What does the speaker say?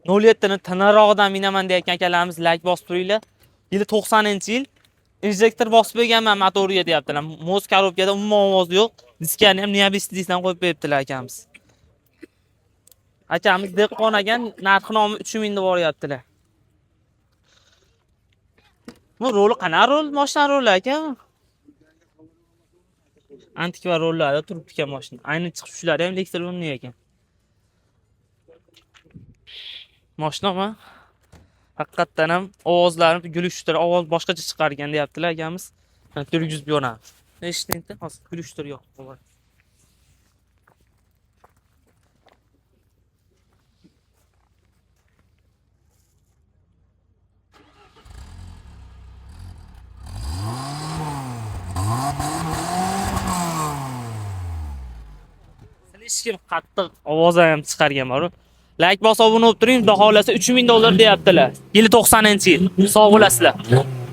07 ni tinarog'idan minaman deyotgan akalarimiz like bosib turinglar. Yili 90-yil. Injektor bosib qo'yganman motoriga deyaptilar. Moz korobkada umuman ovoz yo'q. Diskani ham neobisdan qo'yib beribdilar akamiz. Akamiz dehqon ekan, narxi nomi 3000 deb boryaptilar. Bu roli qanaqa rol? Mashina roli aka. Antikva rollarda turibdi ekan mashina. Ayni chiqishlari ham elektronli ekan. Mashinami? Haqiqatan ham ovozlarni gulishtir, ovoz boshqacha chiqar ekan deyaptilar akamiz. Turgizib yoramiz. Eshitdingmi? Hozir gulishtir yo'q. Hech kim qattiq ovoz ham chiqargan bor. Like bosib obuna bo'lib turing, xudo xolasa $3000 deyaptilar. Yili 90-yil. Sog' bo'lasizlar.